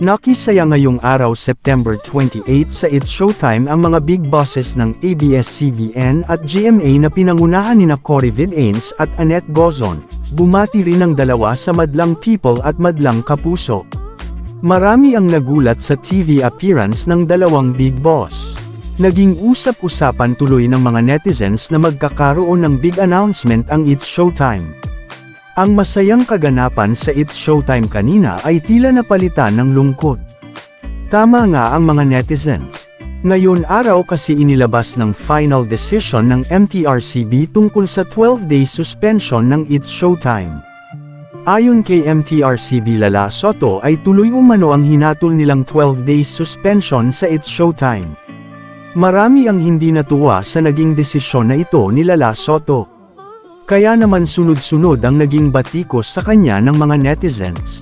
Nakisaya ngayong araw September 28 sa It's Showtime ang mga big bosses ng ABS-CBN at GMA na pinangunahan nina Cory Vidanes at Annette Gozon. Bumati rin ang dalawa sa madlang people at madlang kapuso. Marami ang nagulat sa TV appearance ng dalawang big boss. Naging usap-usapan tuloy ng mga netizens na magkakaroon ng big announcement ang It's Showtime. Ang masayang kaganapan sa It's Showtime kanina ay tila napalitan ng lungkot. Tama nga ang mga netizens. Ngayon araw kasi inilabas ng final decision ng MTRCB tungkol sa 12-day suspension ng It's Showtime. Ayon kay MTRCB Lala Soto ay tuloy umano ang hinatol nilang 12 days suspension sa It's Showtime. Marami ang hindi natuwa sa naging desisyon na ito ni Lala Soto. Kaya naman sunod-sunod ang naging batikos sa kanya ng mga netizens.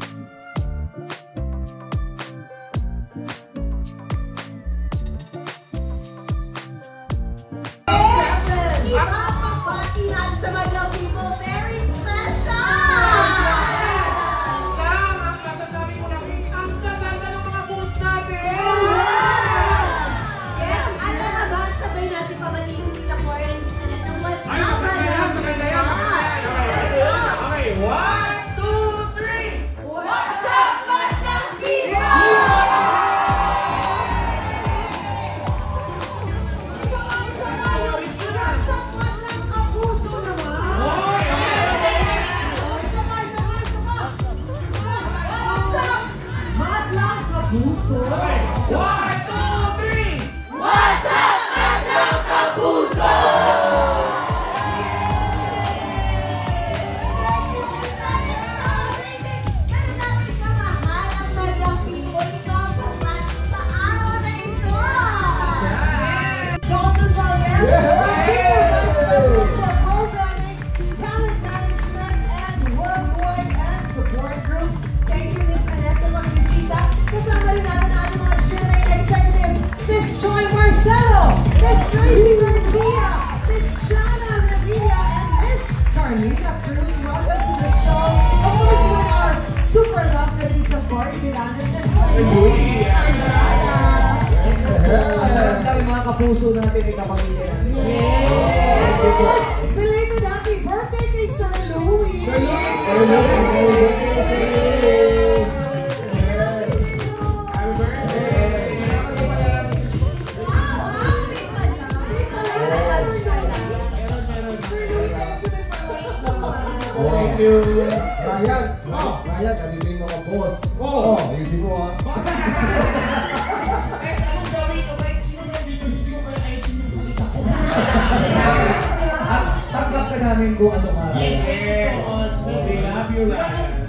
Kapuso natin ay kapamilya natin. Yes! Belated happy birthday kay Sir Louie! Happy birthday! Thank you! Ryan! Ryan, nandito yung mga boss. Ayusin mo ha. Tanggap ka namin kung ano ka. Yes! We love you, Ryan.